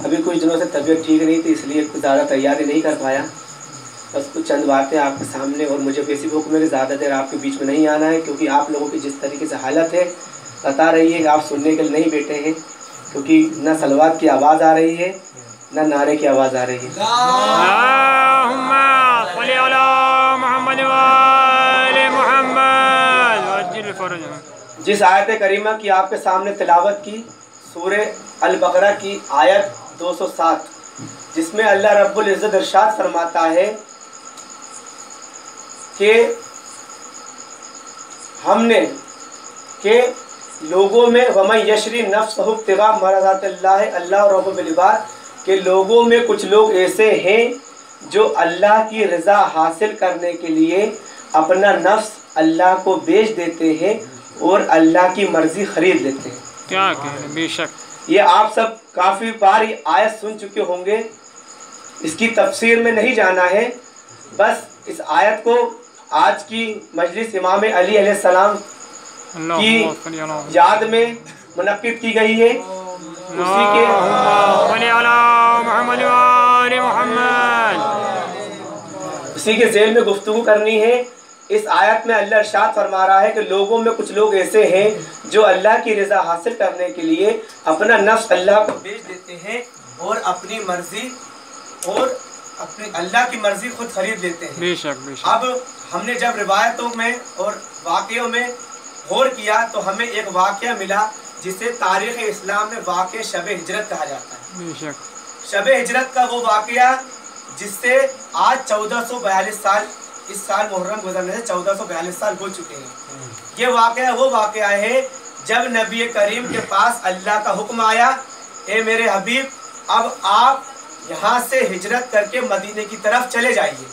अभी कुछ दिनों से तबीयत ठीक नहीं थी, इसलिए कुछ ज़्यादा तैयारी नहीं कर पाया। बस कुछ चंद बातें आपके सामने, और मुझे वैसे भी हुक्म है कि ज़्यादा देर आपके बीच में नहीं आना है, क्योंकि आप लोगों की जिस तरीके से हालत है बता रही है कि आप सुनने के लिए नहीं बैठे हैं, क्योंकि न सलवात की आवाज़ आ रही है न नारे की आवाज़ आ रही है। जिस आयत करीमा की आपके सामने तिलावत की, सूरह अल बकरा की आयत 207, जिसमें अल्लाह रब्बुल इज़्ज़त इरशाद फरमाता है कि हमने के लोगों में वमन यशरी नफ्सहु इब्तिगा मरज़ातिल्लाह अल्लाह रब्बुल इबाद, के लोगों में कुछ लोग ऐसे हैं जो अल्लाह की रज़ा हासिल करने के लिए अपना नफ्स अल्लाह को बेच देते हैं और अल्लाह की मर्जी खरीद लेते हैं। क्या कहें, बेशक ये आप सब काफ़ी बार ये आयत सुन चुके होंगे, इसकी तफसीर में नहीं जाना है। बस इस आयत को आज की मजलिस इमाम अली अलैहिस्सलाम की याद में मुनक्किद की गई है। उसी के ज़ेल में गुफ्तगू करनी है। इस आयत में अल्लाह इरशाद फरमा रहा है कि लोगों में कुछ लोग ऐसे हैं जो अल्लाह की रज़ा हासिल करने के लिए अपना नफ्स अल्लाह को बेच देते हैं और अपनी मर्जी और अपनी अल्लाह की मर्जी खुद खरीद लेते हैं। बेशक बेशक। अब हमने जब रिवायतों में और वाक़यों में गौर किया तो हमें एक वाक़या मिला जिसे तारीख़ इस्लाम में वाक़या शब हिजरत कहा जाता है। बेशक। शब हिजरत का वो वाक़या जिससे आज 1442 साल, इस साल मुहर्रम गुजरने से 1442 साल हो चुके हैं। ये वाक़या वो वाक़या है जब नबी करीम के पास अल्लाह का हुक्म आया, ए मेरे हबीब, अब आप यहाँ से हिजरत करके मदीने की तरफ चले जाइए।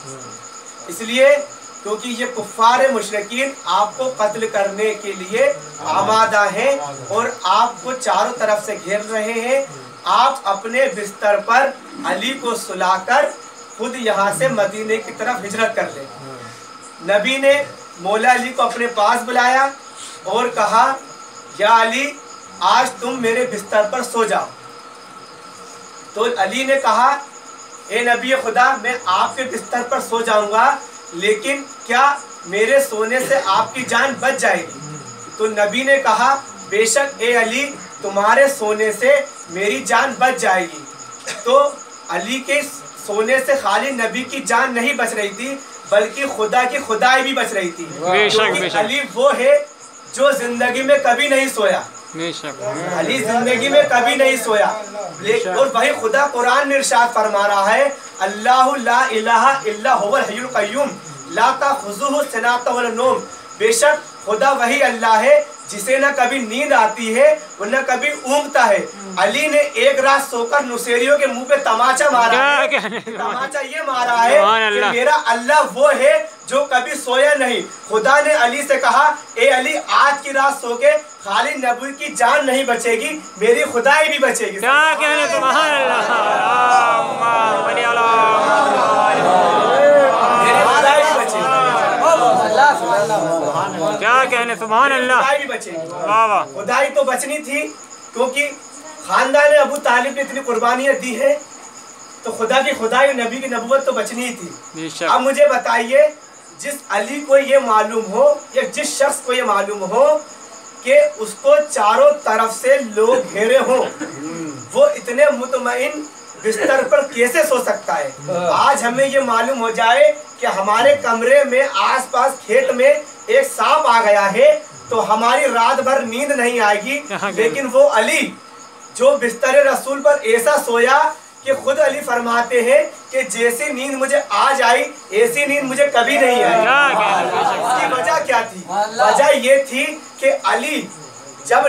इसलिए क्योंकि ये कुफ़ार मुशरिकीन आपको कत्ल करने के लिए आमादा हैं और आपको चारों तरफ से घेर रहे हैं। आप अपने बिस्तर पर अली को सुलाकर खुद यहाँ से मदीने की तरफ हिजरत कर लें। नबी ने मौला अली को अपने पास बुलाया और कहा, या अली, आज तुम मेरे बिस्तर पर सो जाओ। तो अली ने कहा, ए नबी खुदा, मैं आपके बिस्तर पर सो जाऊंगा, लेकिन क्या मेरे सोने से आपकी जान बच जाएगी? तो नबी ने कहा, बेशक ए अली, तुम्हारे सोने से मेरी जान बच जाएगी। तो अली के सोने से खाली नबी की जान नहीं बच रही थी, बल्कि खुदा की खुदाई भी बच रही थी। क्योंकि अली वो है जो जिंदगी में कभी नहीं सोया। अली जिंदगी में कभी नहीं सोया। और वही खुदा कुरान में इरशाद फरमा रहा है, अल्लाहु ला इलाहा इल्ला हुवल हय्युल क़य्यूम ला ताख़ुज़ुहु सिनातुन वला नौम। बेशक खुदा वही अल्लाह है जिसे न कभी नींद आती है और न कभी ऊँगता है। अली ने एक रात सोकर नुसेरियों के मुंह पे तमाचा मारा है। तमाचा ये मारा है कि मेरा अल्लाह वो है जो कभी सोया नहीं। खुदा ने अली से कहा, ए अली, आज की रात सो के खाली नबी की जान नहीं बचेगी, मेरी खुदाई भी बचेगी। क्या कहने, सुभान अल्लाह, क्या कहने, सुभान अल्लाह, खुदाई भी बचेगी। खुदाई तो बचनी थी, क्योंकि खानदान अबू तालिब ने इतनी कुर्बानियां दी है, तो खुदा की खुदाई, नबी की नबूवत तो बचनी ही थी। अब मुझे बताइए, जिस अली को ये मालूम हो या जिस शख्स को ये मालूम हो कि उसको चारों तरफ से लोग घेरे हों, वो इतने मुतमईन बिस्तर पर कैसे सो सकता है? आज हमें ये मालूम हो जाए कि हमारे कमरे में आसपास खेत में एक सांप आ गया है, तो हमारी रात भर नींद नहीं आएगी। लेकिन वो अली जो बिस्तर रसूल पर ऐसा सोया कि खुद अली फरमाते हैं कि जैसी नींद मुझे आज आई, ऐसी नींद मुझे कभी नहीं आई। इसकी वजह क्या थी? वजह ये थी कि अली जब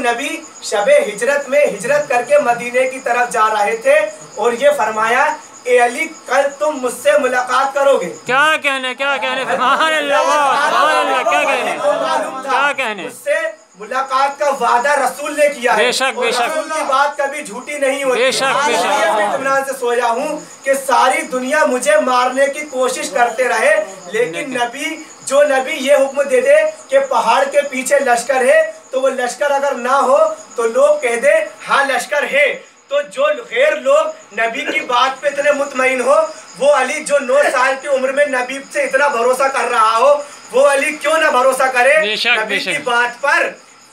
नबी शबे हिजरत में हिजरत करके मदीने की तरफ जा रहे थे और ये फरमाया, ए अली, कल तुम मुझसे मुलाकात करोगे। क्या कहने, क्या कहने, सुभान अल्लाह, क्या कहने, क्या कहने, मुझसे मुलाकात का वादा रसूल ने किया है। बेशक बेशक। रसूल की बात कभी झूठी नहीं होती। बेशक बेशक। मैं इत्मीनान से सोया हूँ कि सारी दुनिया मुझे मारने की कोशिश करते रहे, लेकिन नबी ये हुक्म दे दे कि पहाड़ के पीछे लश्कर है, तो वो लश्कर अगर ना हो तो लोग कह दे हाँ लश्कर है। तो जो गैर लोग नबी की बात पे इतने मुतमईन हो, वो अली जो 9 साल की उम्र में नबी से इतना भरोसा कर रहा हो, वो अली क्यों ना भरोसा करे नबी की बात पर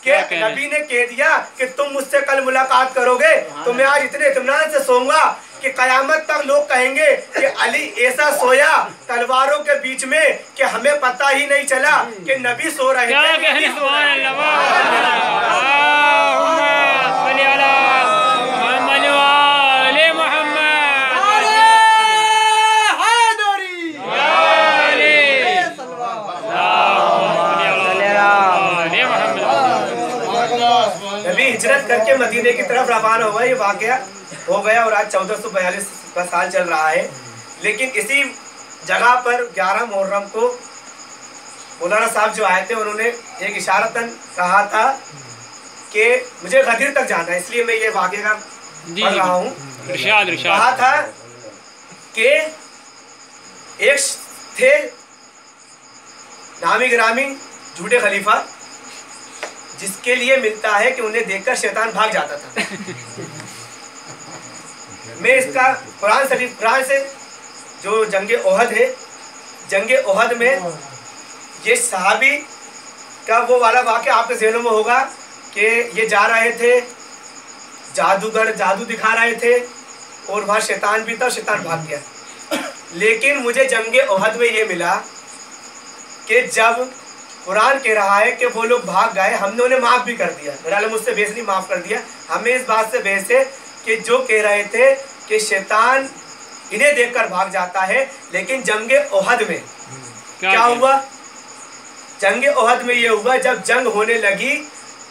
कि नबी ने कह दिया कि तुम मुझसे कल मुलाकात करोगे, तो मैं आज इतने इत्मीनान से सोऊंगा कि कयामत तक लोग कहेंगे कि अली ऐसा सोया तलवारों के बीच में कि हमें पता ही नहीं चला कि नबी सो रहे थे। नबी हिजरत करके मदीने की तरफ रवाना हुआ, ये वाकया हो गया और आज 1442 का साल चल रहा है। लेकिन इसी जगह पर 11 मुहर्रम को मौलाना साहब जो आए थे उन्होंने एक इशारतन कहा था कि मुझे गदीर तक जाना है, इसलिए मैं ये वाकया पढ़ रहा हूँ। कहा था कि एक थे नामी गिरामी झूठे खलीफा, जिसके लिए मिलता है कि उन्हें देखकर शैतान भाग जाता था। मैं इसका कुरान से जो जंगे ओहद है, जंगे ओहद में ये सहाबी का वो वाला वाक़या आपके ज़हनों में होगा कि ये जा रहे थे, जादूगर जादू दिखा रहे थे और वहाँ शैतान भी था, शैतान भाग गया। लेकिन मुझे जंगे ओहद में ये मिला कि जब कुरान कह रहा है कि वो लोग भाग गए, हमने उन्हें माफ़ भी कर दिया, मेरा मुझसे बहस नहीं, माफ़ कर दिया। हमें इस बात से बहस है कि जो कह रहे थे कि शैतान इन्हें देखकर भाग जाता है, लेकिन जंगे ओहद में क्या हुआ? जंगे ओहद में ये हुआ जब जंग होने लगी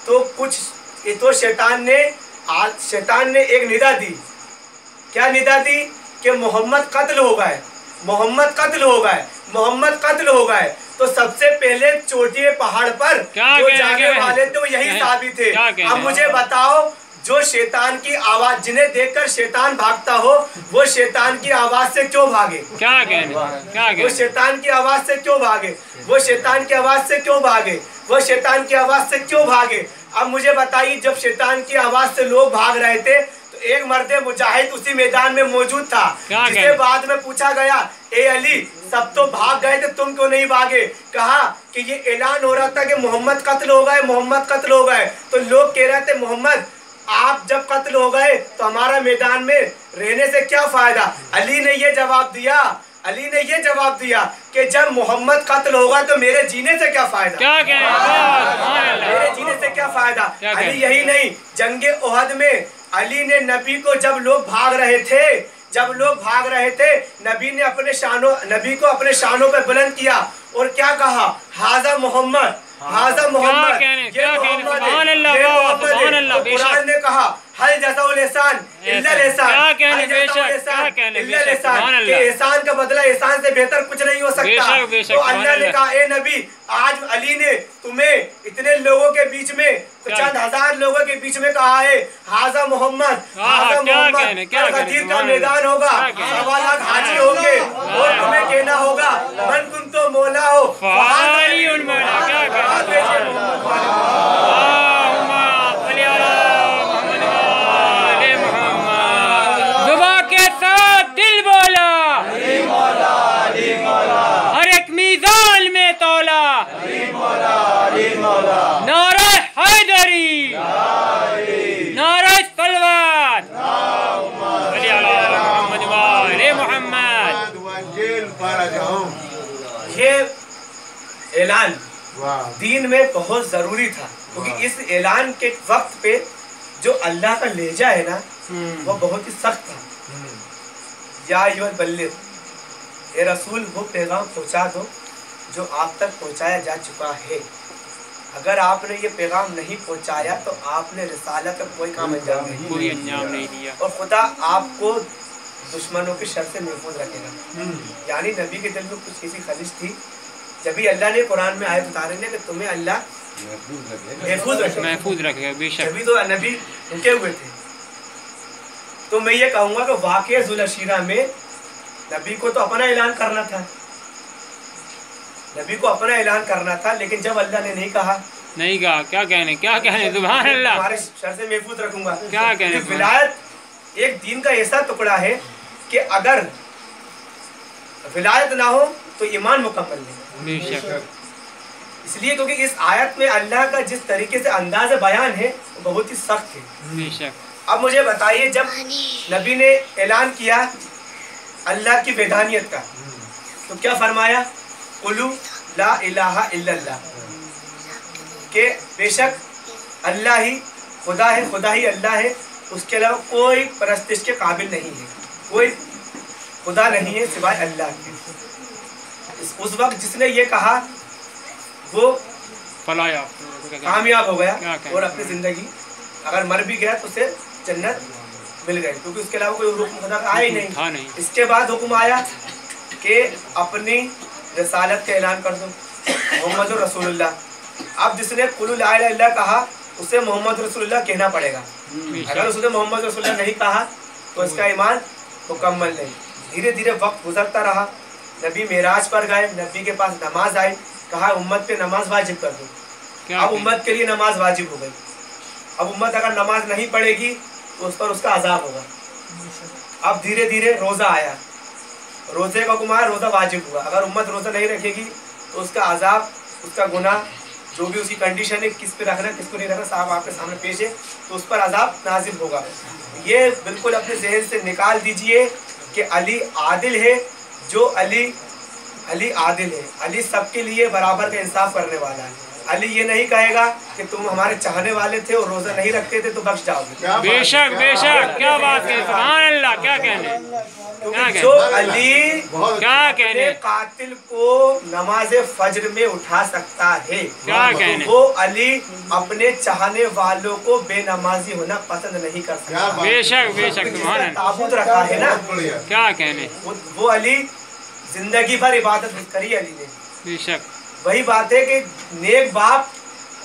तो शैतान ने एक निदा दी। क्या निदा दी? कि मोहम्मद कत्ल हो गए, मोहम्मद कत्ल हो गए, मोहम्मद कत्ल हो गए। तो सबसे पहले चोटिए पहाड़ पर जो जाने वाले थे वो यही साहबी थे। अब मुझे बताओ, जो शैतान की आवाज, जिन्हें देखकर शैतान भागता हो, वो शैतान की आवाज से क्यों भागे? वो शैतान की आवाज से क्यों भागे? वो शैतान की आवाज से क्यों भागे? वो शैतान की आवाज से क्यों भागे? अब मुझे बताइए, जब शैतान की आवाज से लोग भाग रहे थे तो एक मर्द मुजाहिद उसी मैदान में मौजूद था, जिसके बाद में पूछा गया, ए अली, सब तो भाग गए थे, तुम क्यों नहीं भागे? कहा कि ये ऐलान हो रहा था कि मोहम्मद कत्ल हो गए, मोहम्मद कत्ल हो गए। तो लोग कह रहे थे, मोहम्मद आप जब कत्ल हो गए तो हमारा मैदान में रहने से क्या फायदा? अली ने ये जवाब दिया, अली ने ये जवाब दिया कि जब मोहम्मद कत्ल होगा तो मेरे जीने से क्या फायदा? मेरे जीने से क्या फायदा? अली यही नहीं, जंगे ओहद में अली ने नबी को, जब लोग भाग रहे थे, नबी को अपने शानों पे बुलंद किया और क्या कहा? हाजा मोहम्मद, हाजा मोहम्मद, ये मोहम्मद है। कुरान ने कहा हल जज़ाउल एहसान इल्लल एहसान, एहसान का बदला एहसान से बेहतर कुछ नहीं हो सकता। तो अल्लाह ने कहा, ए नबी, आज अली ने तुम्हें इतने लोगों के बीच में, चंद हजार लोगों के बीच में कहा है, हाजा मोहम्मद, हाजा मोहम्मद, गदीर का मैदान होगा, 1.25 लाख हाजी होंगे और तुम्हें कहना होगा मन कुन तो मौला हो। नारे हैदरी, नारे तलवार, ये ऐलान दीन में बहुत जरूरी था, क्योंकि इस ऐलान के वक्त पे जो अल्लाह का लहजा है ना, वो बहुत ही सख्त था। या अय्युहल बल्लिग, ए रसूल, वो पैगाम पहुंचा दो जो आप तक पहुंचाया जा चुका है। अगर आपने ये पैगाम नहीं पहुंचाया तो आपने रिसालत का कोई काम अंजाम नहीं दिया और खुदा आपको दुश्मनों के शर से महफूज रखेगा। यानी नबी के दिल में कुछ ऐसी खलिश थी, जब भी अल्लाह ने कुरान में आयत उतारे कि तुम्हें अल्लाह महफूज रखेगा, तभी तो नबी रुके हुए थे। तो मैं ये कहूँगा कि वाक़या ज़ुल-अशीरा में नबी को तो अपना ऐलान करना था, नबी को अपना ऐलान करना था, लेकिन जब अल्लाह ने नहीं कहा नहीं कहा, क्या कहने सुभान अल्लाह, तुम्हारे शर से महफूज रखूंगा। क्या कहने। विलायत एक दीन का ऐसा टुकड़ा है कि अगर विलायत ना हो तो ईमान मुकम्मल नहीं। बेशक, इसलिए क्योंकि इस आयत में अल्लाह का जिस तरीके से अंदाज बयान है वो बहुत ही सख्त है। बेशक। अब मुझे बताइए, जब नबी ने ऐलान किया अल्लाह की वैधानियत का तो क्या फरमाया? कुलू ला इलाहा इल्लल्लाह, के बेशक अल्लाह ही खुदा है, खुदा ही अल्लाह है, उसके अलावा कोई परस्तिश के काबिल नहीं है, कोई खुदा नहीं है सिवाय अल्लाह के। उस वक्त जिसने ये कहा वो फलाया कामयाब हो गया क्या और अपनी जिंदगी अगर मर भी गया तो उसे जन्नत मिल गई, क्योंकि उसके अलावा कोई हुक्म खुदा का आया ही नहीं। इसके बाद हुक्म आया कि अपनी रसालत का ऐलान कर दो, मोहम्मद रसूलुल्लाह। अब जिसने कुल ला इलाहा इल्लल्लाह कहा उसे मोहम्मद रसूलुल्लाह कहना पड़ेगा। अगर उसने मोहम्मद रसूलुल्लाह नहीं कहा तो इसका ईमान मुकम्मल नहीं। धीरे धीरे वक्त गुजरता रहा, नबी मेराज पर गए, नबी के पास नमाज आई, कहा उम्मत पे नमाज वाजिब कर दो। अब उम्मत के लिए नमाज वाजिब हो गई। अब उम्मत अगर नमाज नहीं पढ़ेगी तो उस पर उसका अजाब होगा। अब धीरे धीरे रोज़ा आया, रोज़े का हुक्म आया, रोज़ा वाजिब हुआ। अगर उम्मत रोज़ा नहीं रखेगी तो उसका अजाब, उसका गुनाह, जो भी उसकी कंडीशन है, किस पे रखना किसको नहीं रखना, साहब आपके सामने पेश है, तो उस पर अजाब नाजिल होगा। ये बिल्कुल अपने जहन से निकाल दीजिए कि अली आदिल है। जो अली आदिल है, अली सबके लिए बराबर का इंसाफ करने वाला है। अली ये नहीं कहेगा कि तुम हमारे चाहने वाले थे और रोज़ा नहीं रखते थे तो बख्श जाओगे। बेशक बेशक, क्या बात है, सुभान अल्लाह, क्या कहने। जो अली क्या कहने, कातिल को नमाज फज्र में उठा सकता है, क्या कहने, वो अली अपने चाहने वालों को बेनमाजी होना पसंद नहीं कर सकता। बेशक बेशक, सुभान अल्लाह, ताबूत रखा है ना, क्या कहने। वो अली जिंदगी भर इबादत करी अली ने। बेशक, वही बात है कि नेक बाप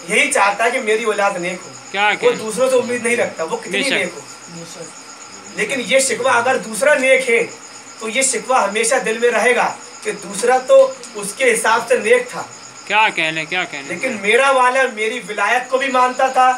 यही चाहता है कि मेरी औलाद नेक हो, क्या वो दूसरों से उम्मीद नहीं रखता वो कितनी नेक हो। लेकिन ये शिकवा अगर दूसरा नेक है तो ये शिकवा हमेशा दिल में रहेगा कि दूसरा तो उसके हिसाब से नेक था। क्या कहने, क्या कहने। लेकिन मेरा वाला मेरी विलायत को भी मानता था,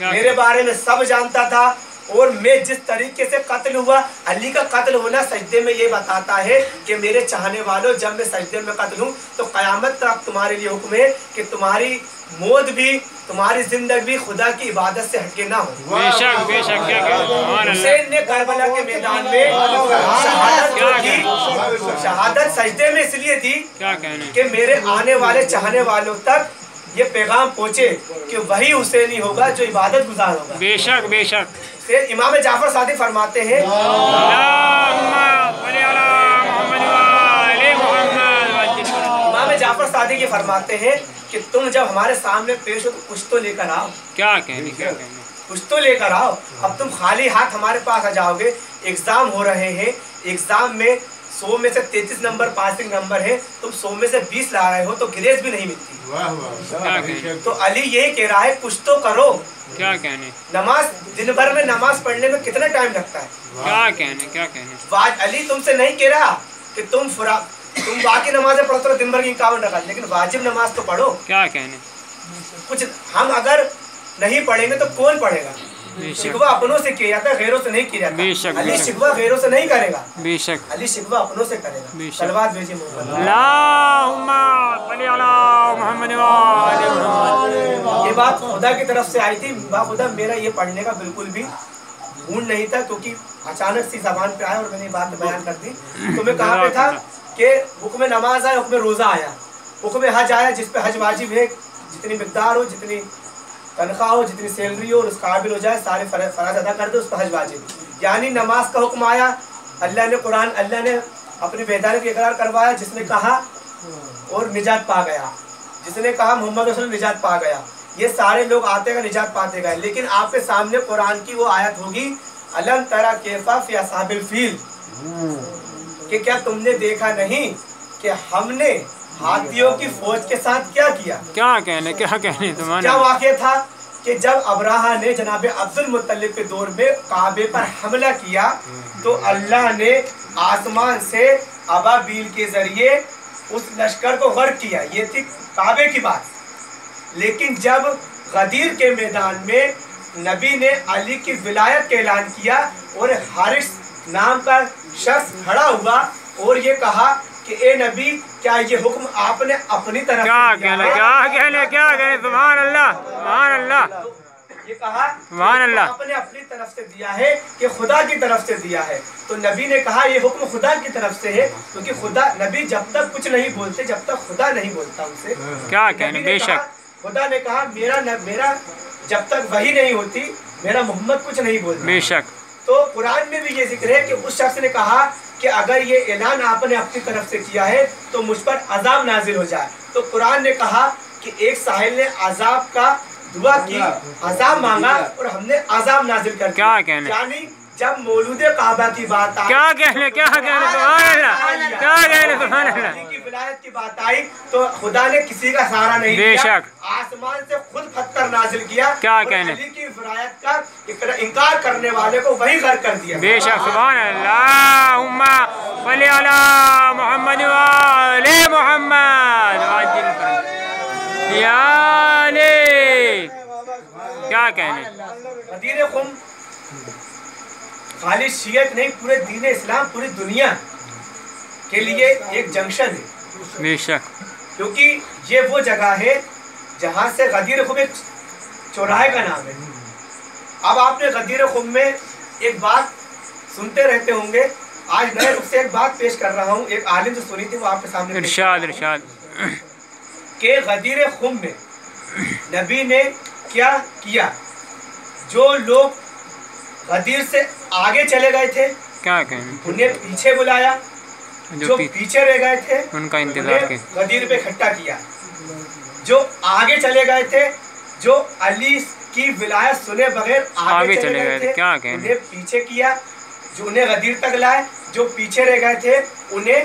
मेरे बारे में सब जानता था, और मैं जिस तरीके से कत्ल हुआ, अली का कत्ल होना सजदे में ये बताता है कि मेरे चाहने वालों, जब मैं सजदे में कत्ल हूँ तो क़यामत तक तुम्हारे लिए हुक्म है कि तुम्हारी मौत भी, तुम्हारी जिंदगी भी खुदा की इबादत से हटके ना हो। बेशक बेशक, क्या कहने। हुसैन ने करबला के मैदान में शहादत सजदे में इसलिए दी क्या कहने कि मेरे आने वाले चाहने वालों तक ये पैगाम पहुँचे कि वही हुसैनी होगा जो इबादत गुजार होगा। बेशक बेशक। इमाम जाफर सादिक फरमाते हैं, इमाम जाफर सादिक ये फरमाते हैं कि तुम जब हमारे सामने पेश हो तो कुछ तो लेकर आओ। क्या कहने, क्या कहने। कुछ तो लेकर आओ। अब तुम खाली हाथ हमारे पास आ जाओगे, एग्जाम हो रहे हैं, एग्जाम में 100 में से 33 नंबर पासिंग नंबर है, तुम 100 में से 20 ला रहे हो तो ग्रेस भी नहीं मिलती। तो अली यही कह रहा है कुछ तो करो। क्या कहने। नमाज, दिन भर में नमाज पढ़ने में कितना टाइम लगता है। क्या कहने, क्या कहने। अली तुमसे नहीं कह रहा कि तुम बाकी नमाजें पढ़ते हो दिन भर की 51 रकात, लेकिन वाजिब नमाज तो पढ़ो। क्या कहने। कुछ हम अगर नहीं पढ़ेंगे तो कौन पढ़ेगा। शिकवा अपनों से किया जाता है, गैरों से नहीं किया जाता। अली शिकवा गैरों से नहीं करेगा, बेशक अली शिकवा अपनों से करेगा। सलवात भेजिए ये बात खुदा की तरफ से आई थी। खुदा मेरा ये पढ़ने का बिल्कुल भी मूड नहीं था, क्योंकि अचानक सी जबान पे आया और मैंने बात बयान कर दी। तो मैं कहाँ पे था कि हुक्म नमाज आया, हुक्म रोज़ा आया, हुक्म हज आया, जिस पे हज वाजिब है, जितनी मिकदार हो, जितनी तनख्वाह हो, जितनी सैलरी हो और उस काबिल हो जाए, सारे फराज अदा कर दे, उस पर हज वाजिब। यानी नमाज का हुक्म आया, अल्लाह ने कुरान, अल्लाह ने अपनी वैधानियत इकरार करवाया। जिसने कहा और निजात पा गया, जिसने कहा मोहम्मद रसूल निजात पा गया, ये सारे लोग आते गए, निजात पाते गए। लेकिन आपके सामने कुरान की वो आयत होगी, अलम तरा कैफा फी अस्हाबिल फील, कि क्या तुमने देखा नहीं कि हमने हाथियों की फौज के साथ क्या किया। क्या कहने, क्या कहने तुम्हारे। क्या वाक़या था कि जब अब्राहा ने जनाब अब्दुल मुत्तलिब के दौर में काबे पर हमला किया तो अल्लाह ने आसमान से अबाबील के जरिए उस लश्कर को गर्क किया। ये थी काबे की बात। لیکن جب غدیر کے میدان میں نبی نے علی کی ولایت کا اعلان کیا اور حارث نام کا شخص کھڑا ہوا اور یہ کہا کہ اے نبی کیا یہ حکم آپ نے اپنی طرف کیا سے دیا کہنے ہے؟ کیا کہنے سبحان اللہ سبحان اللہ یہ کہا سبحان اللہ آپ نے اپنی طرف سے دیا ہے کہ خدا کی طرف سے دیا ہے؟ تو نبی نے کہا یہ حکم خدا کی طرف سے ہے، کیونکہ خدا نبی جب تک کچھ نہیں بولتے جب تک خدا نہیں بولتا ان سے. کیا کہنے نبی نے بے کہا، شک خدا نے کہا میرا جب تک وحی نہیں ہوتی میرا محمد کچھ نہیں بولتا. بے شک تو قرآن میں بھی یہ ذکر ہے کہ اس شخص نے کہا کہ اگر یہ اعلان آپ نے اپنی طرف سے کیا ہے تو مجھ پر عذاب نازل ہو جائے. تو قرآن نے کہا کہ ایک ساحل نے عذاب کا دعا کی، عذاب مانگا اور ہم نے عذاب نازل کر دیا. کیا کہنے یعنی جب مولود کعبہ کی بات آئی، کیا کہنے سبحان اللہ کیا کہنے سبحان اللہ علی کی ولایت کی بات آئی تو خدا نے کسی کا سہارا نہیں بے دیا، شک آسمان سے خود پتھر نازل کیا کیا اور کہنے علی کی ولایت کا انکار کرنے والے کو وہی غرق کر دیا. بے شک سبحان اللہم صلی علی محمد و آل محمد عاجل فرج یا علی کیا کہنے غدیر خم خالی شیعت نہیں، پورے دین اسلام پوری دنیا کے لیے ایک جنکشن ہے، بے شک کیونکہ یہ وہ جگہ ہے جہاں سے غدیر خم ایک چوراہے کا نام ہے. اب آپ نے غدیر خم میں ایک بات سنتے رہتے ہوں گے، آج نئے رخ سے ایک بات پیش کر رہا ہوں، ایک عالم جو سنی تھی وہ آپ کے سامنے پیش کر رہا ہوں ارشاد کہ غدیر خم میں نبی نے کیا کیا. جو لوگ غدیر سے آگے چلے گئے تھے کیا کہنے انہیں پیچھے بلایا، جو پیچھے رہ گئے تھے ان کا انتظار انہیں غدیر پہ اکٹھا کیا. جو آگے چلے گئے تھے، جو علی کی ولایت سنے بغیر آگے چلے گئے تھے کیا کہنے انہیں پیچھے کیا، جو انہیں غدیر تک لائے، جو پیچھے رہ گئے تھے انہیں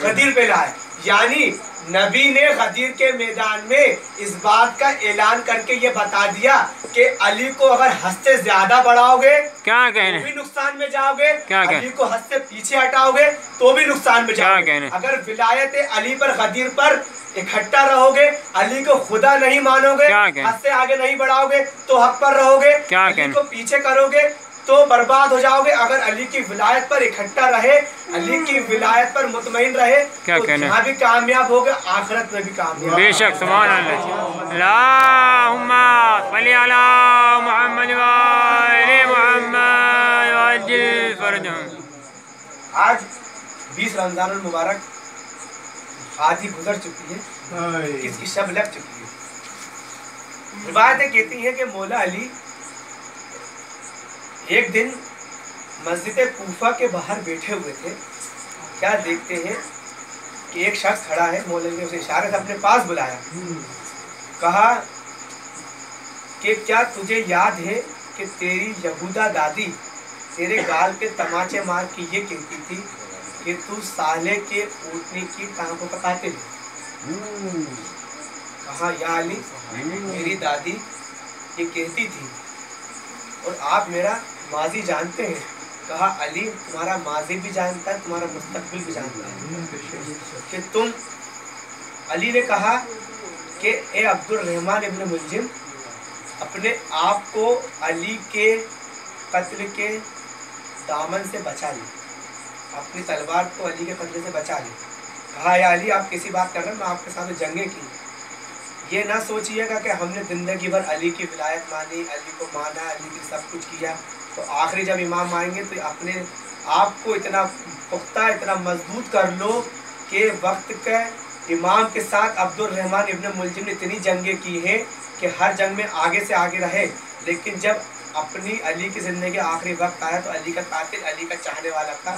غدیر پہ لائے. یعنی نبی نے غدیر کے میدان میں اس بات کا اعلان کر کے یہ بتا دیا کہ علی کو اگر حد سے زیادہ بڑھاؤ گے کیا تو کہنے بھی نقصان میں جاؤ گے، کیا کہنے علی کو حد سے پیچھے ہٹاؤ گے تو بھی نقصان میں جاؤ کیا گے. کہنے اگر ولایت علی پر غدیر پر اکٹھا رہو گے، علی کو خدا نہیں مانو گے، کیا کہنے حد سے آگے نہیں بڑھاؤ گے تو حق پر رہو گے، کیا علی کہنے کو پیچھے کرو گے تو برباد ہو جاؤ گے. اگر علی کی ولایت پر اکٹھا رہے، علی کی ولایت پر مطمئن رہے کیا تو کہنے جہاں بھی کامیاب ہوگا آخرت میں بھی کامیاب. بے شک سبحان اللہ اللہم صلی علی محمد و آل محمد عاجل فرجہم. آج 20 رمضان المبارک آدھی گزر چکی ہے، کس کی شب لگ چکی ہے. روایتیں کہتی ہیں کہ مولا علی ایک دن مسجد کوفہ کے باہر بیٹھے ہوئے تھے، کیا دیکھتے ہیں کہ ایک شخص کھڑا ہے. مولا علی نے اسے اشارے سے اپنے پاس بلایا، کہا کہ کیا تجھے یاد ہے کہ تیری یہودا دادی تیرے گال پہ تماچے مار کے یہ کہتی تھی کہ تو سالے کے اونٹنی کی ٹانگوں کا قاتل ہے؟ کہا یا علی میری دادی یہ کہتی تھی اور آپ میرا ماضی جانتے ہیں. کہا علی تمہارا ماضی بھی جانتا ہے، تمہارا مستقبل بھی جانتا ہے کہ تم. علی نے کہا کہ اے عبد الرحمن ابن ملجم، اپنے آپ کو علی کے قتل کے دامن سے بچا لی، اپنی تلوار کو علی کے قتل سے بچا لی. کہا یا علی آپ کیسی بات کر رہے ہیں، میں آپ کے سامنے جنگیں کی. یہ نہ سوچیے گا کہ ہم نے زندگی بھر علی کی ولایت مانی، علی کو مانا، علی کی سب کچھ کیا، تو آخری جب امام آئیں گے تو اپنے آپ کو اتنا پختہ اتنا مضبوط کر لو کہ وقت کے امام کے ساتھ عبد الرحمن ابن ملجم نے اتنی جنگیں کی ہیں کہ ہر جنگ میں آگے سے آگے رہے، لیکن جب اپنی علی کی زندگی آخری وقت آیا تو علی کا قاتل علی کا چاہنے والا تھا.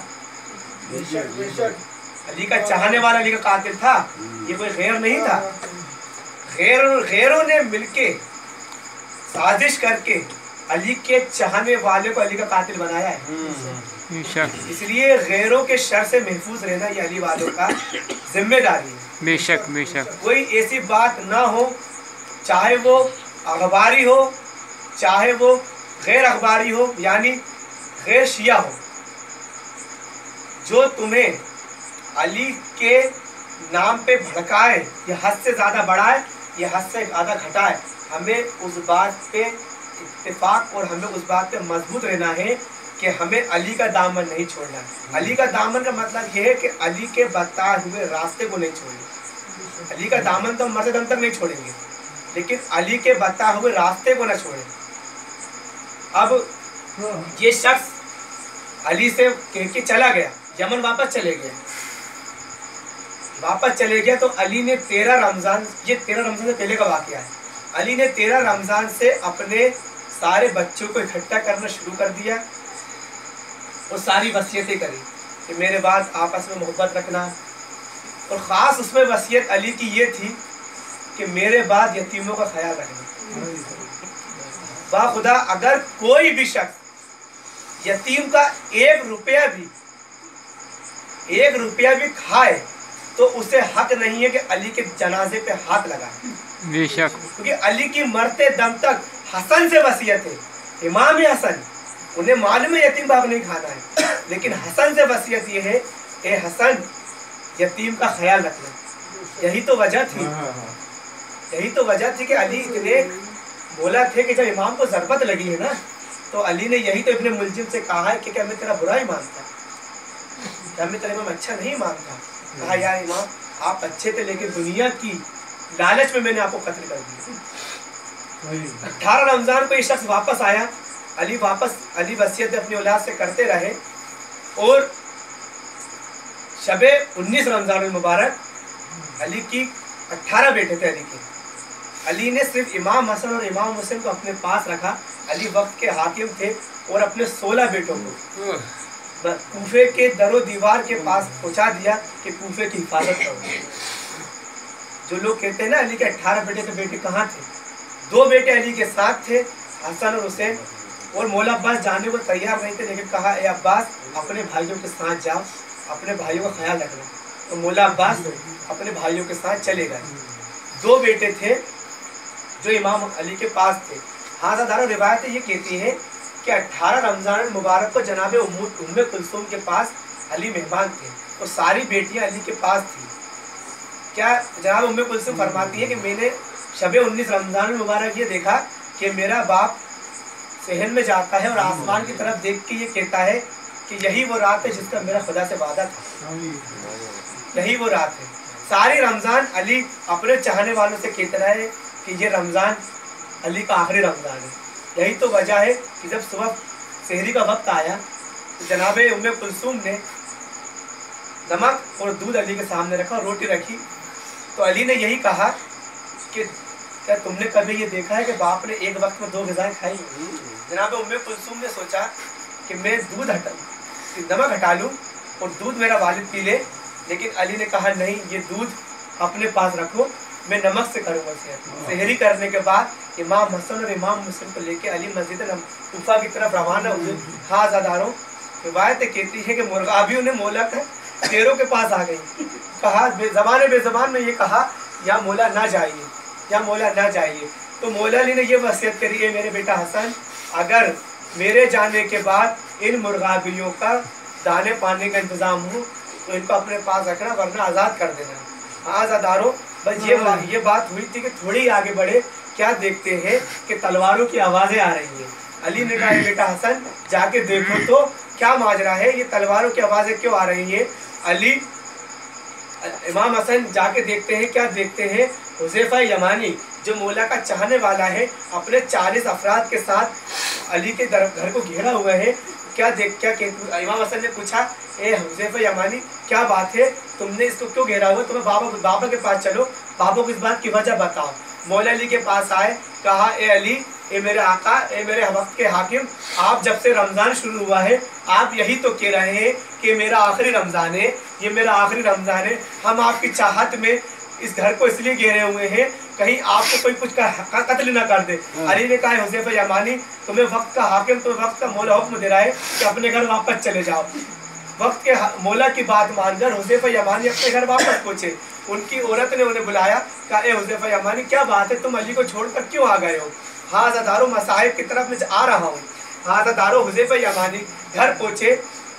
علی کا چاہنے والا علی کا قاتل تھا، یہ کوئی غیر نہیں تھا. غیروں نے مل کے سازش کر کے علی کے چاہنے والے کو علی کا قاتل بنایا ہے. اس لیے غیروں کے شر سے محفوظ رہنا یہ علی والوں کا ذمہ داری ہے. بے شک بے شک کوئی ایسی بات نہ ہو، چاہے وہ اخباری ہو چاہے وہ غیر اخباری ہو، یعنی غیر شیعہ ہو، جو تمہیں علی کے نام پہ بھڑکائے یا حد سے زیادہ بڑھائے، ये हद से ज़्यादा घटाए, हमें उस बात पे इत्तेफाक और हमें उस बात पे मजबूत रहना है कि हमें अली का दामन नहीं छोड़ना। अली का दामन का मतलब ये है कि अली के बताए हुए रास्ते को नहीं छोड़ें। अली का दामन तो हम मरते दम तक नहीं छोड़ेंगे, लेकिन अली के बताए हुए रास्ते को ना छोड़ें। अब ये शख्स अली से कह के चला गया, यमन वापस चले गया। वापस चले गया तो अली ने 13 रमज़ान, ये 13 रमज़ान से पहले का वाक़या है, अली ने 13 रमज़ान से अपने सारे बच्चों को इकट्ठा करना शुरू कर दिया और सारी वसीयतें करी कि मेरे बाद आपस में मोहब्बत रखना। और ख़ास उसमें वसीयत अली की ये थी कि मेरे बाद यतीमों का ख्याल रखना। बाखुदा अगर कोई भी शख्स यतीम का 1 रुपया भी खाए तो उसे हक नहीं है कि अली के जनाजे पे हाथ लगाए, बेशक, क्योंकि अली की मरते दम तक हसन से वसीयत है। इमाम हसन, उन्हें मालूम है यतीम बाप नहीं खाना है, लेकिन हसन से वसीयत ये है, ए हसन यतीम का ख्याल रखना। यही तो वजह थी, यही तो वजह थी कि अली इतने बोला थे कि जब इमाम को ज़रबत लगी है ना, तो अली ने यही तो इब्ने मुलजिम से कहा है कि क्या मैं तेरा बुरा ही मानता, क्या मैं तेरा इमाम अच्छा नहीं मानता। कहा यार इमाम आप अच्छे थे, लेकिन दुनिया की लालच में मैंने आपको कत्ल कर दिया। 18 रमज़ान को ये शख्स वापस आया, अली वसीयत अपनी औलाद से करते रहे। और शबे 19 रमज़ान मुबारक, अली की 18 बेटे थे अली के। अली ने सिर्फ इमाम हसन और इमाम हुसैन को अपने पास रखा। अली वक्त के हाकिम थे और अपने 16 बेटों को कूफे के दरो दीवार के पास पहुंचा दिया कि कूफे की हिफाजत करो। जो लोग कहते हैं ना अली के 18 बेटे, तो बेटे कहाँ थे? 2 बेटे अली के साथ थे, हसन और हुसैन। और मौला अब्बास जाने को तैयार नहीं थे, लेकिन कहा ए अब्बास अपने भाइयों के साथ जाओ, अपने भाइयों का ख्याल रखना। तो मौला अब्बास अपने भाइयों के साथ चले गए। 2 बेटे थे जो इमाम अली के पास थे। हाँ दादा, रिवायतें ये कहती है कि 18 रमज़ान मुबारक को जनाब उम्मे कुलसूम के पास अली मेहमान थे और सारी बेटियां अली के पास थी। क्या जनाब उम्मे कुलसूम फरमाती है कि मैंने शबे 19 रमज़ान मुबारक ये देखा कि मेरा बाप सहन में जाता है और आसमान की तरफ देख के ये कहता है कि यही वो रात है जिसका मेरा खुदा से वादा था, यही वो रात है। सारी रमज़ान अली अपने चाहने वालों से कहता है कि ये रमज़ान अली का आखिरी रमज़ान है। यही तो वजह है कि जब सुबह सहरी का वक्त आया तो जनाब उम्मे कुलसूम ने नमक और दूध अली के सामने रखा, रोटी रखी। तो अली ने यही कहा कि क्या तुमने कभी ये देखा है कि बाप ने एक वक्त में 2 ग़िज़ाएं खाई? जनाब उम्मे कुलसूम ने सोचा कि मैं नमक हटा लूँ और दूध मेरा वालिद पी ले, लेकिन अली ने कहा नहीं, ये दूध अपने पास रखो, मैं नमक से करूँगा। सहरी करने के बाद इमाम हसन और इमाम मुस्लिम को लेके अली मस्जिद कूफा की तरफ रवाना हुए। हाँ ज़ादारों, रिवायतें कहती है कि मुर्गाबियों ने मौला के पैरों के पास आ गई, कहा बेज़बान में ये कहा या मौला ना जाइए, या मौला ना जाइए। तो मौला अली ने ये वसीयत करी है मेरे बेटा हसन, अगर मेरे जाने के बाद इन मुर्गाबियों का दाने पानी का इंतज़ाम हो तो इनको अपने पास रखना, वरना आज़ाद कर देना। हाँ ज़ादारों, बस ये बात हुई थी कि थोड़ी आगे बढ़े, क्या देखते हैं कि तलवारों की आवाज़ें आ रही हैं। अली ने कहा बेटा हसन जाके देखो तो क्या माजरा है, ये तलवारों की आवाज़ें क्यों आ रही हैं? इमाम हसन जाके देखते हैं, क्या देखते हैं? हुज़ैफा यमानी जो मौला का चाहने वाला है, अपने 40 अफराद के साथ अली के घर को घेरा हुआ है। क्या इमाम हसन ने पूछा, ए हुज़ैफा यमानी क्या बात है, तुमने इसको क्यों घेरा हुआ? तुम्हें बाबा के पास चलो, बाबा को इस बात की वजह बताओ। मौला अली के पास आए, कहा ए अली, ए मेरे आका, ए मेरे वक्त के हाकिम, आप जब से रमज़ान शुरू हुआ है आप यही तो कह रहे हैं कि मेरा आखिरी रमज़ान है, ये मेरा आखिरी रमज़ान है। हम आपकी चाहत में इस घर को इसलिए घेरे हुए हैं कहीं आपको कोई कुछ का कत्ल ना कर दे। अली ने कहा हुज़ैफा यमानी, तुम्हें वक्त का हाकिम, तुम्हें वक्त का मौला हुक्म दे रहा है कि अपने घर वापस चले जाओ। वक्त के मौला की बात मानकर हुज़ैफा यमानी अपने घर वापस पहुँचे। उनकी औरत ने उन्हें बुलाया, कहा ए हुज़ैफा यमानी क्या बात है, तुम अली को छोड़कर क्यों आ गए हो? हाँ ज़ादारो, मसाहिब की तरफ मैं आ रहा हूँ। हाँ ज़ादारो, हुज़ैफा यमानी घर पहुँचे।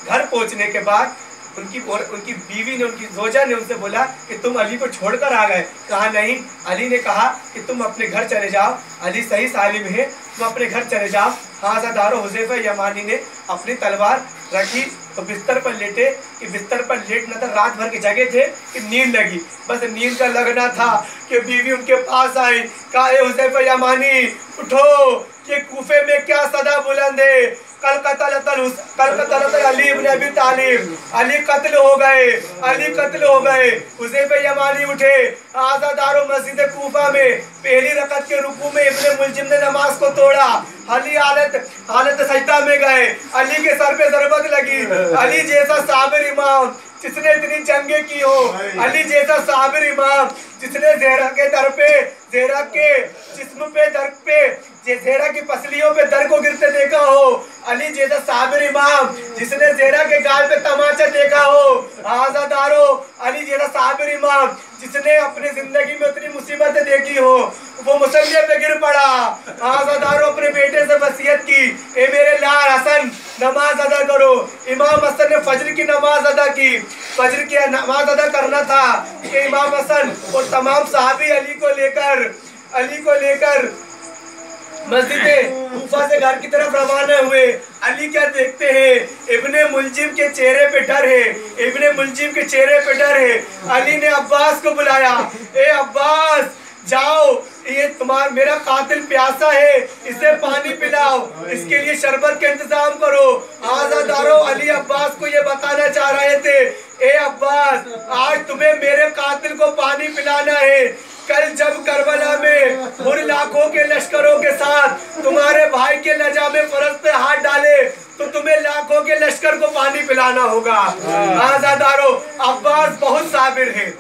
घर पहुँचने के बाद उनकी बीवी ने, उनकी जोजा ने उनसे बोला कि तुम अली को छोड़कर आ गए। कहा नहीं। अली ने कहा कि तुम अपने घर चले जाओ, अली सही सालिम है, तुम अपने घर चले जाओ। हाज़ा दारो हुज़ैफ़ा यमानी ने अपनी तलवार रखी तो बिस्तर पर लेटे कि बिस्तर पर लेटना था, रात भर की जगह थे कि नींद लगी, बस नींद का लगना था कि बीवी उनके पास आई। कहा हुज़ैफ़ा यमानी उठो, ये कूफे में क्या सदा बुलंद है, कल कत्ल अली इब्न अबी तालिब, अली कत्ल हो गए, अली कत्ल हो गए। हुज़ैफ़ा यमानी उठे, आज़ादारो मस्जिद कूफा में पहली रकत के रुकू में इब्न मुलजिम ने नमाज को तोड़ा। अली हालत सजदा में गए, अली के सर पे ज़रबत लगी। अली जैसा साबिर इमाम जिसने इतनी जंगें की हो, अली जैसा साबिर इमाम जिसने ज़हरा के दर पे, ज़हरा के जिस्म पे दर पे, ज़हरा की पसलियों पे दर को गिरते देखा हो, अली जैसा साबिर इमाम जिसने ज़हरा के गाल पे तमाचा देखा हो। आज़ादारो अली जैसा साबिर इमाम जिसने अपनी जिंदगी में उतनी मुसीबतें देखी हो, वो मुसल्ले पे गिर पड़ा। आज़ादारो अपने बेटे से वसीयत की, ए मेरे लाल हसन नमाज अदा करो। इमाम हसन ने फजर की नमाज अदा की, फजर की नमाज अदा करना था कि इमाम हसन और तमाम सहाबी अली को लेकर मस्जिद कूफा से घर की तरफ रवाना हुए। अली क्या देखते हैं, इब्ने मुलजिम के चेहरे पे डर है, इब्ने मुलजिम के चेहरे पे डर है। अली ने अब्बास को बुलाया, ए अब्बास जाओ, ये मेरा कातिल प्यासा है, इसे पानी पिलाओ, इसके लिए शरबत के इंतजाम करो। आज़ादारो अली अब्बास को ये बताना चाह रहे थे, ए अब्बास आज तुम्हें मेरे कातिल को पानी पिलाना है। कल जब करबला में उन लाखों के लश्करों के साथ तुम्हारे भाई के नजामे फरज पे हाथ डाले तो तुम्हें लाखों के लश्कर को पानी पिलाना होगा। आज़ादारो अब्बास बहुत साबिर है,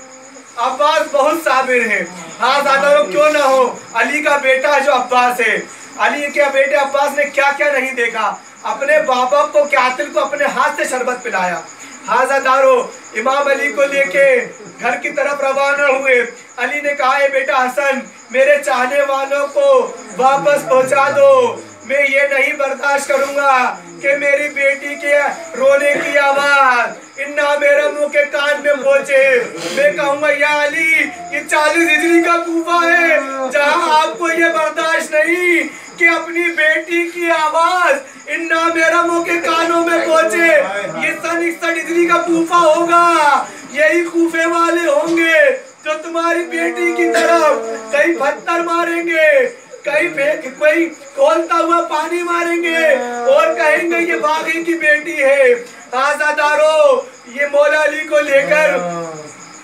अब्बास बहुत साबिर है। आज़ादारो क्यों ना हो, अली का बेटा जो अब्बास है, अली के बेटे अब्बास ने क्या क्या नहीं देखा, अपने बाबा को कातिल को अपने हाथ से शरबत पिलाया। आज़ादारो इमाम अली को लेके घर की तरफ रवाना हुए। अली ने कहा, बेटा हसन मेरे चाहने वालों को वापस पहुंचा दो, मैं ये नहीं बर्दाश्त करूंगा कि मेरी बेटी के रोने की आवाज इन्ना मेरे मुंह के कान में पहुंचे। मैं कहूंगा या अली ये 40 हिजरी का कूफा है जहां आपको ये बर्दाश्त नहीं कि अपनी बेटी की आवाज इन्ना मेरा मुंह के कानों में पहुंचे। ये सन 61 हिजरी का कूफा होगा, यही कूफे वाले होंगे जो तुम्हारी बेटी की तरफ कहीं पत्थर मारेंगे, कहीं फेंक, कोई खोलता हुआ पानी मारेंगे और कहेंगे ये बागी की बेटी है। आज़ादारो ये मौला अली को लेकर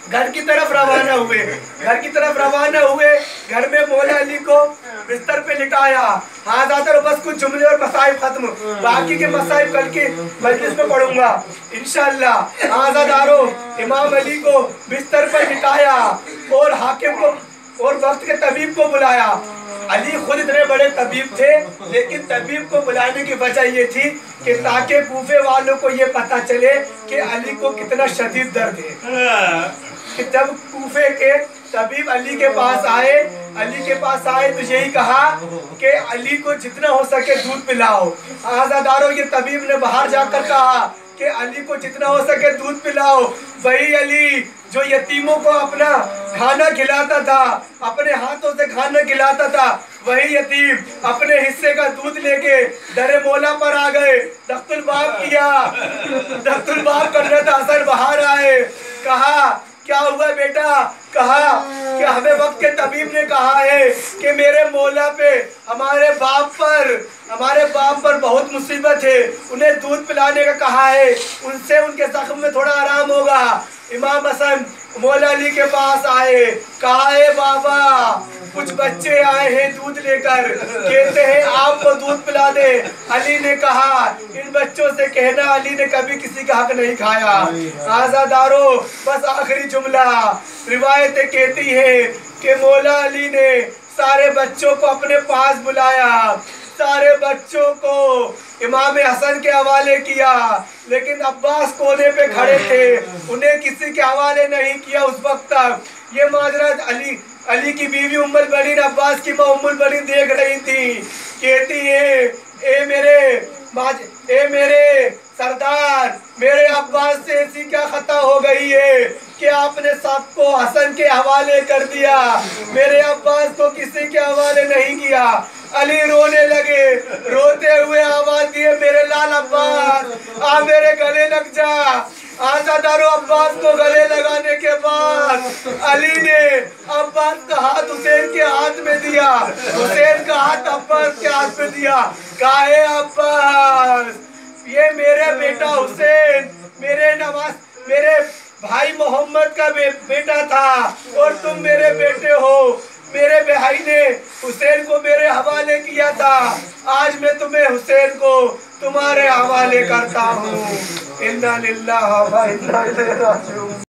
घर की तरफ रवाना हुए, घर की तरफ रवाना हुए। घर में मौला अली को बिस्तर पे लिटाया। आज़ादारो बस कुछ जुमले और मसाइब खत्म, बाकी के मसाइब कल के मजलिस में पढ़ूंगा इंशाअल्लाह। आज़ादारो इमाम अली को बिस्तर पर लिटाया और हाकिम को और वक्त के तबीब को बुलाया। अली खुद इतने बड़े तबीब थे, लेकिन तबीब को बुलाने की वजह ये थी कि ताकि कूफे वालों को ये पता चले कि अली को कितना शदीद दर्द है। कि जब कूफे के तबीब अली के पास आए, तो यही कहा कि अली को जितना हो सके दूध पिलाओ। आज़ादारो ये तबीब ने बाहर जाकर कहा कि अली को जितना हो सके दूध पिलाओ। वही अली जो यतीमों को अपना खाना खिलाता था, अपने हाथों से खाना खिलाता था, वही यतीम अपने हिस्से का दूध लेके दरे मौला पर आ गए। दख्तुल बाब किया, दख्तुल बाब करना था। हसन बाहर आए, कहा क्या हुआ बेटा? कहा कि हमें वक्त के तबीब ने कहा है कि मेरे मौला पे हमारे बाप पर बहुत मुसीबत है, उन्हें दूध पिलाने का कहा है, उनसे उनके जख्म में थोड़ा आराम होगा। इमाम हसन मौला अली के पास आए, कहा है बाबा कुछ बच्चे आए हैं दूध लेकर, कहते हैं आपको दूध पिला दे। अली ने कहा इन बच्चों से कहना अली ने कभी किसी का हक नहीं खाया। आज़ादारो बस आखिरी जुमला, रिवायतें कहती है कि मौला अली ने सारे बच्चों को अपने पास बुलाया, सारे बच्चों को इमाम हसन के हवाले किया, लेकिन अब्बास कोने पे खड़े थे, उन्हें किसी के हवाले नहीं किया उस वक्त तक। ये माजरा अली की बीवी उम्मुल बनीन अब्बास की माँ उम्मुल बनीन देख रही थी। कहती है ए मेरे سردار میرے عباس سے ایسی کیا خطا ہو گئی ہے کہ آپ نے سب کو حسن کے حوالے کر دیا، میرے عباس کو کسی کے حوالے نہیں کیا۔ علی رونے لگے، روتے ہوئے آواز دیے میرے لال عباس آ میرے گلے لگ جا۔ آزادارو عباس کو گلے لگانے کے بعد علی نے عباس کا ہاتھ حسین کے ہاتھ میں دیا، حسین کا ہاتھ عباس کے ہاتھ میں دیا، کہا اے عباس یہ میرے بیٹا حسین میرے بھائی محمد کا بیٹا تھا اور تم میرے بیٹے ہو، میرے بھائی نے حسین کو میرے حوالے کیا تھا، آج میں تمہیں حسین کو تمہارے حوالے کرتا ہوں۔ انا للہ و انا الیہ راجعون۔